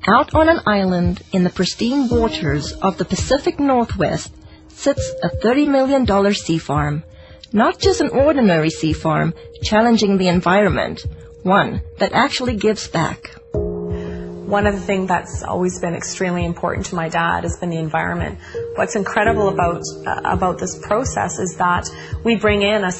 Out on an island in the pristine waters of the Pacific Northwest sits a $30 million sea farm. Not just an ordinary sea farm challenging the environment, one that actually gives back. One of the things that's always been extremely important to my dad has been the environment. What's incredible about this process is that we bring in a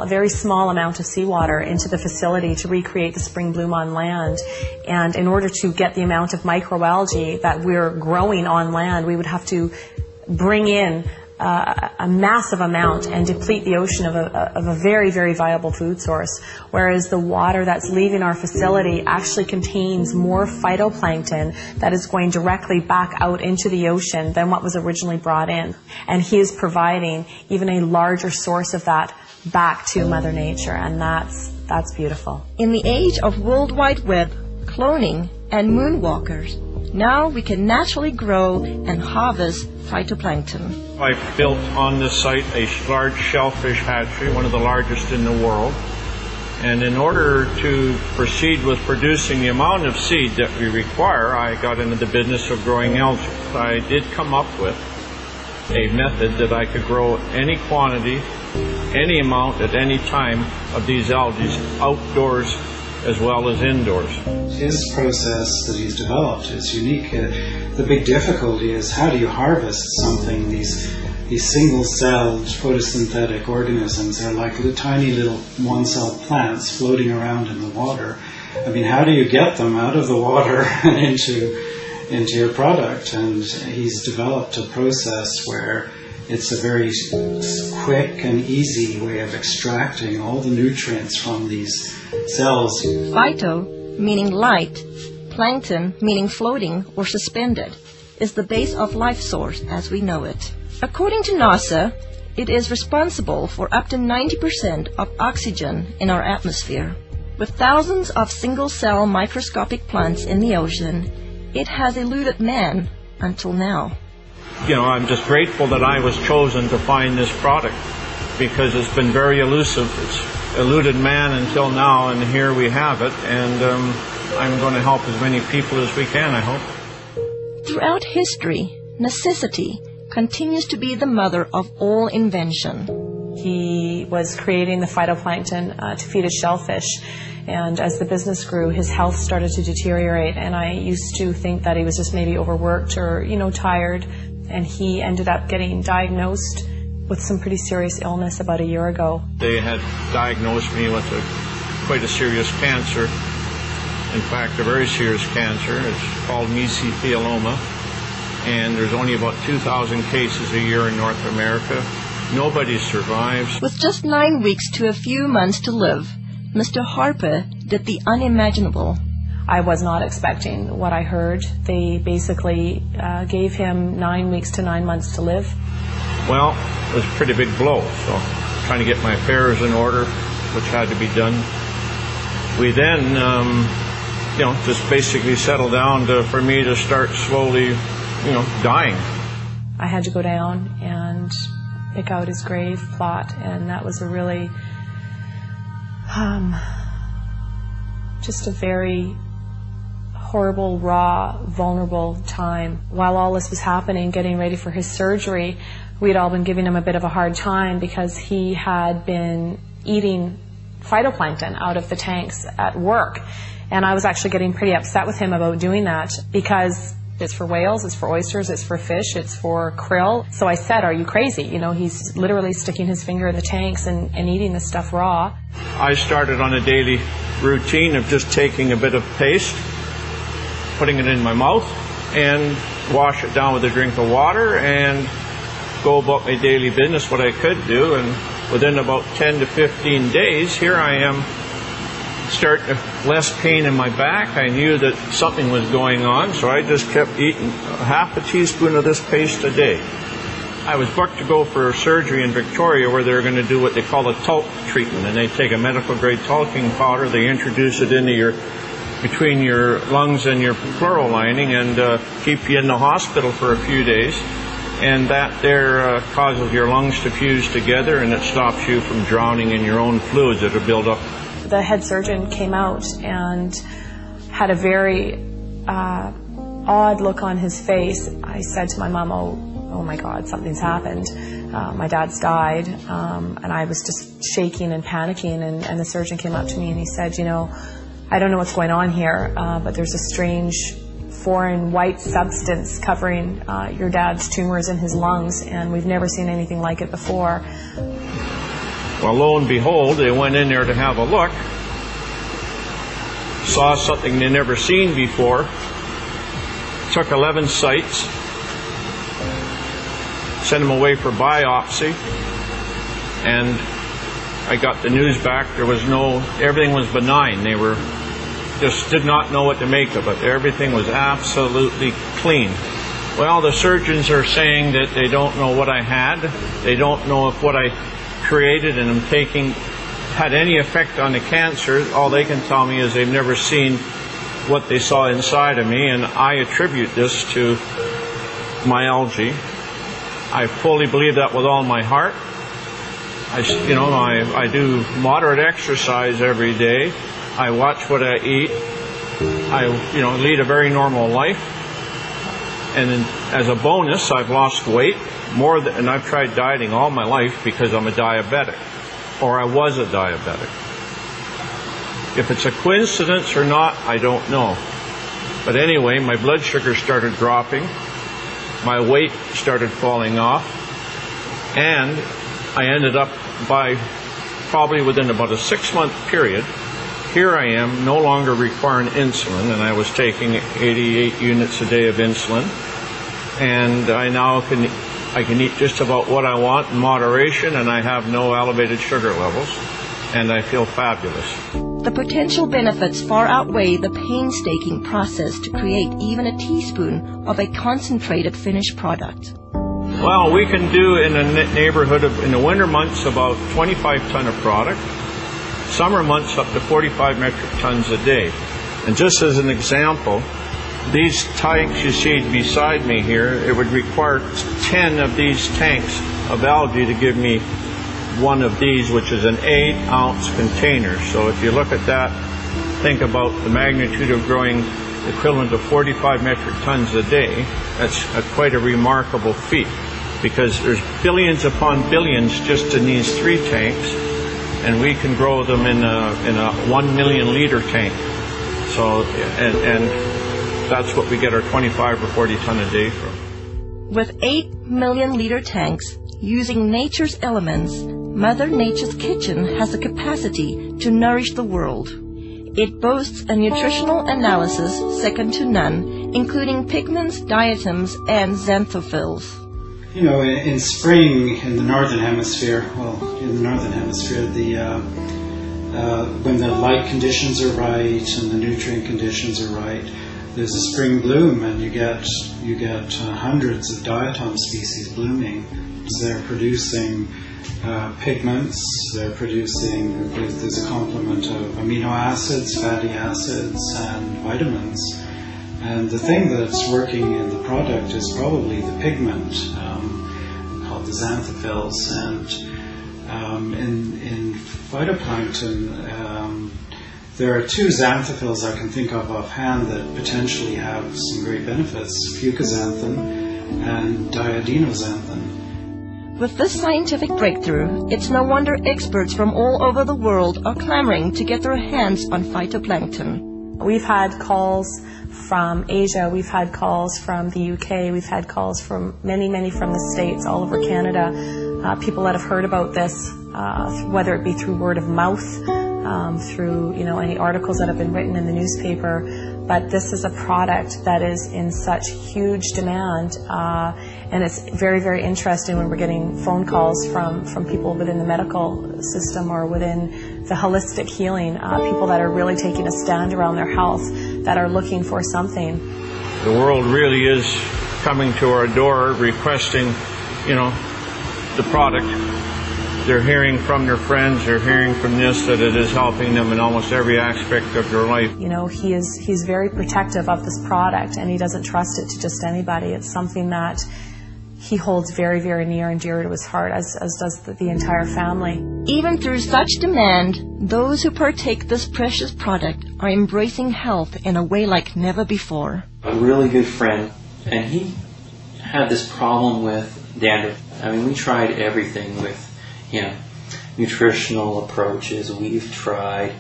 very small amount of seawater into the facility to recreate the spring bloom on land. And in order to get the amount of microalgae that we're growing on land, we would have to bring in a massive amount and deplete the ocean of a very, very viable food source, whereas the water that's leaving our facility actually contains more phytoplankton that is going directly back out into the ocean than what was originally brought in. And he is providing even a larger source of that back to Mother Nature, and that's beautiful. In the age of World Wide Web, cloning, and moonwalkers, now we can naturally grow and harvest phytoplankton. I built on this site a large shellfish hatchery, one of the largest in the world. And in order to proceed with producing the amount of seed that we require, I got into the business of growing algae. I did come up with a method that I could grow any quantity, any amount at any time of these algae outdoors as well as indoors. His process that he's developed is unique. The big difficulty is how do you harvest something? These single-celled photosynthetic organisms are like tiny little one-celled plants floating around in the water. I mean, how do you get them out of the water and into your product? And he's developed a process where it's a very quick and easy way of extracting all the nutrients from these cells. Phyto, meaning light, plankton, meaning floating or suspended, is the base of life source as we know it. According to NASA, it is responsible for up to 90% of oxygen in our atmosphere. With thousands of single-cell microscopic plants in the ocean, it has eluded man until now. You know, I'm just grateful that I was chosen to find this product because it's been very elusive. It's eluded man until now, and here we have it, and I'm going to help as many people as we can, I hope. Throughout history, necessity continues to be the mother of all invention. He was creating the phytoplankton to feed his shellfish, and as the business grew, his health started to deteriorate, and I used to think that he was just maybe overworked or, tired. And he ended up getting diagnosed with some pretty serious illness about a year ago. They had diagnosed me with quite a serious cancer. In fact, a very serious cancer. It's called mesothelioma. And there's only about 2,000 cases a year in North America. Nobody survives. With just 9 weeks to a few months to live, Mr. Harper did the unimaginable. I was not expecting what I heard. They basically gave him 9 weeks to 9 months to live. Well, it was a pretty big blow, so trying to get my affairs in order, which had to be done. We then, just basically settled down for me to start slowly, dying. I had to go down and pick out his grave plot, and that was a really, just a very horrible, raw, vulnerable time. While all this was happening, getting ready for his surgery, we'd all been giving him a bit of a hard time because he had been eating phytoplankton out of the tanks at work. And I was actually getting pretty upset with him about doing that because it's for whales, it's for oysters, it's for fish, it's for krill. So I said, are you crazy? He's literally sticking his finger in the tanks and eating this stuff raw. I started on a daily routine of just taking a bit of paste, putting it in my mouth, and wash it down with a drink of water and go about my daily business, what I could do. And within about 10 to 15 days, here I am, starting less pain in my back. I knew that something was going on, so I just kept eating half a teaspoon of this paste a day. I was booked to go for surgery in Victoria where they're going to do what they call a talc treatment, and they take a medical grade talcum powder, they introduce it into between your lungs and your pleural lining and keep you in the hospital for a few days, and that there causes your lungs to fuse together and it stops you from drowning in your own fluids that are built up. The head surgeon came out and had a very odd look on his face, I said to my mom, oh my God, something's happened. My dad's died, and I was just shaking and panicking, and the surgeon came up to me and he said, you know, I don't know what's going on here, but there's a strange foreign white substance covering your dad's tumors in his lungs, and we've never seen anything like it before. Well, lo and behold, they went in there to have a look, saw something they'd never seen before, took 11 sites, sent them away for biopsy, and I got the news back. There was everything was benign. They just did not know what to make of it. Everything was absolutely clean. Well, the surgeons are saying that they don't know what I had. They don't know if what I created and am taking had any effect on the cancer. All they can tell me is they've never seen what they saw inside of me, and I attribute this to my algae. I fully believe that with all my heart. I do moderate exercise every day. I watch what I eat. I lead a very normal life. And as a bonus, I've lost weight and I've tried dieting all my life because I'm a diabetic, or I was a diabetic. If it's a coincidence or not, I don't know. But anyway, my blood sugar started dropping, my weight started falling off, and I ended up probably within about a 6-month period, here I am no longer requiring insulin, and I was taking 88 units a day of insulin, and I now can eat just about what I want in moderation, and I have no elevated sugar levels, and I feel fabulous. The potential benefits far outweigh the painstaking process to create even a teaspoon of a concentrated finished product. Well, we can do in a neighborhood in the winter months about 25 ton of product, summer months up to 45 metric tons a day. And just as an example, these tanks you see beside me here, it would require 10 of these tanks of algae to give me one of these, which is an 8-ounce container. So if you look at that, think about the magnitude of growing equivalent to 45 metric tons a day. That's quite a remarkable feat, because there's billions upon billions just in these 3 tanks, and we can grow them in a 1 million liter tank. So and that's what we get our 25 or 40 ton a day from. With 8 million liter tanks using nature's elements, Mother Nature's kitchen has the capacity to nourish the world. It boasts a nutritional analysis second to none, including pigments, diatoms, and xanthophylls. You know, in spring in the northern hemisphere, when the light conditions are right and the nutrient conditions are right, there's a spring bloom, and you get hundreds of diatom species blooming. They're producing pigments. There's a complement of amino acids, fatty acids, and vitamins. And the thing that's working in the product is probably the pigment called the xanthophylls. And in phytoplankton, there are 2 xanthophylls I can think of offhand that potentially have some great benefits: fucoxanthin and diadinoxanthin. With this scientific breakthrough, it's no wonder experts from all over the world are clamoring to get their hands on phytoplankton. We've had calls from Asia, we've had calls from the UK, we've had calls from many from the States, all over Canada, people that have heard about this, whether it be through word of mouth, through any articles that have been written in the newspaper. But this is a product that is in such huge demand, and it's very interesting when we're getting phone calls from people within the medical system or within the holistic healing, people that are really taking a stand around their health, that are looking for something. The world really is coming to our door requesting, the product. They're hearing from their friends, they're hearing from this, that it is helping them in almost every aspect of their life. He's very protective of this product, and he doesn't trust it to just anybody. It's something that he holds very, very near and dear to his heart, as does the entire family. Even through such demand, those who partake this precious product are embracing health in a way like never before. A really good friend, and he had this problem with dandruff. I mean, we tried everything with, nutritional approaches. We've tried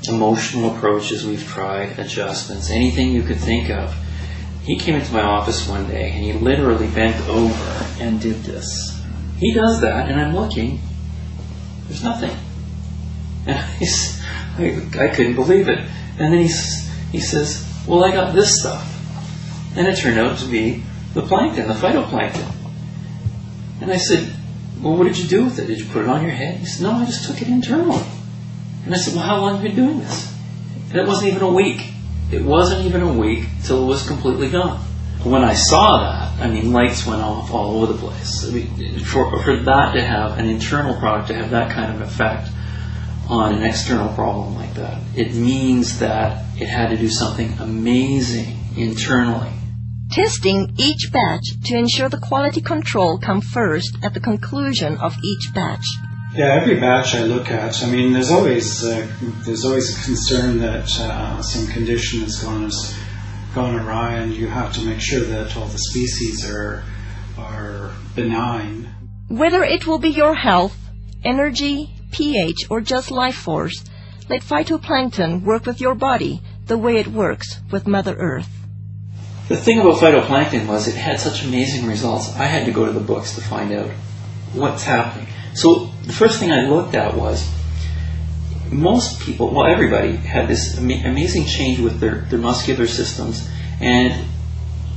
emotional approaches. We've tried adjustments, anything you could think of. He came into my office one day and he literally bent over and did this. He does that and I'm looking, there's nothing. And I couldn't believe it. And then he says, well, I got this stuff. And it turned out to be the plankton, the phytoplankton. And I said, well, what did you do with it? Did you put it on your head? He said, no, I just took it internally. And I said, well, how long have you been doing this? And it wasn't even a week. It wasn't even a week till it was completely gone. When I saw that, I mean, lights went off all over the place. I mean, for that to have an internal product, to have that kind of effect on an external problem like that, it means that it had to do something amazing internally. Testing each batch to ensure the quality control come first at the conclusion of each batch. Yeah, every batch I look at, I mean, there's always a concern that some condition has gone awry, and you have to make sure that all the species are benign. Whether it will be your health, energy, pH, or just life force, let phytoplankton work with your body the way it works with Mother Earth. The thing about phytoplankton was it had such amazing results. I had to go to the books to find out what's happening. So the first thing I looked at was most people, well, everybody had this amazing change with their muscular systems, and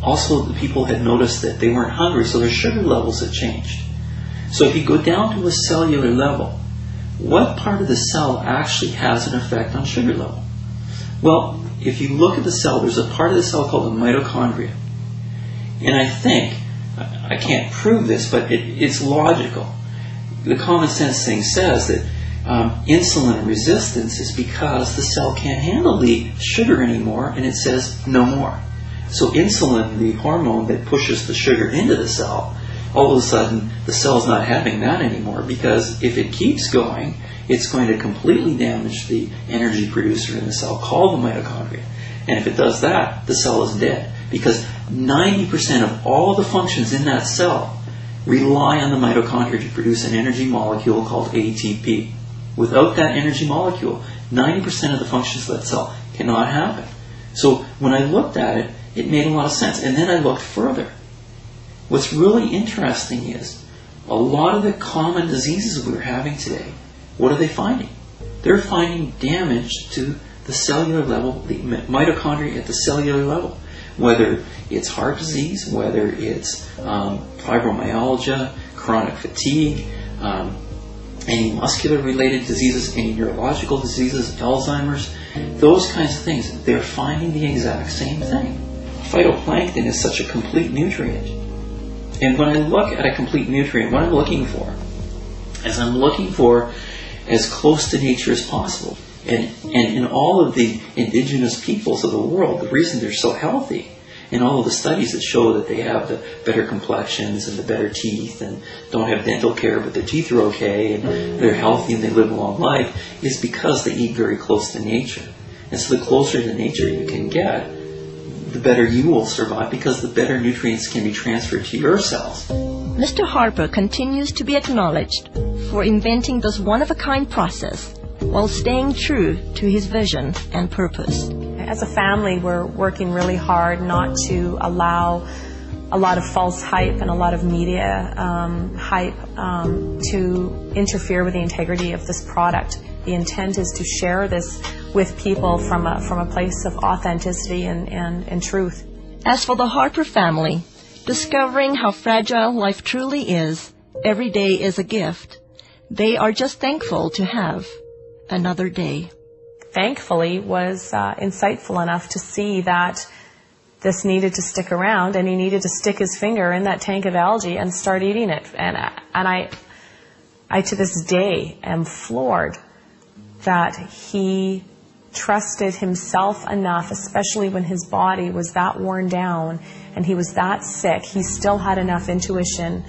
also the people had noticed that they weren't hungry, so their sugar levels had changed. So if you go down to a cellular level, what part of the cell actually has an effect on sugar level? Well, if you look at the cell, there's a part of the cell called the mitochondria. And I think, I can't prove this, but it's logical. The common sense thing says that insulin resistance is because the cell can't handle the sugar anymore, and it says no more. So insulin, the hormone that pushes the sugar into the cell, all of a sudden the cell's not having that anymore, because if it keeps going, it's going to completely damage the energy producer in the cell called the mitochondria. And if it does that, the cell is dead, because 90% of all of the functions in that cell rely on the mitochondria to produce an energy molecule called ATP. Without that energy molecule, 90% of the functions of that cell cannot happen. So when I looked at it, it made a lot of sense. And then I looked further. What's really interesting is a lot of the common diseases we're having today, what are they finding? They're finding damage to the cellular level, the mitochondria at the cellular level. Whether it's heart disease, whether it's fibromyalgia, chronic fatigue, any muscular-related diseases, any neurological diseases, Alzheimer's, those kinds of things, they're finding the exact same thing. Phytoplankton is such a complete nutrient. And when I look at a complete nutrient, what I'm looking for is I'm looking for as close to nature as possible. And in all of the indigenous peoples of the world, the reason they're so healthy, and all of the studies that show that they have the better complexions and the better teeth and don't have dental care but their teeth are okay and they're healthy and they live a long life, is because they eat very close to nature. And so the closer to nature you can get, the better you will survive, because the better nutrients can be transferred to your cells. Mr. Harper continues to be acknowledged for inventing this one-of-a-kind process while staying true to his vision and purpose. As a family, we're working really hard not to allow a lot of false hype and a lot of media hype to interfere with the integrity of this product. The intent is to share this with people from a place of authenticity and truth. As for the Harper family, discovering how fragile life truly is, every day is a gift. They are just thankful to have another day. Thankfully, was insightful enough to see that this needed to stick around, and he needed to stick his finger in that tank of algae and start eating it. And I to this day am floored that he trusted himself enough, especially when his body was that worn down and he was that sick. He still had enough intuition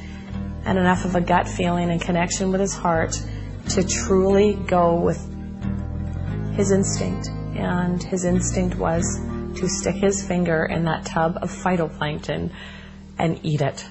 and enough of a gut feeling and connection with his heart to truly go with his instinct. And his instinct was to stick his finger in that tub of phytoplankton and eat it.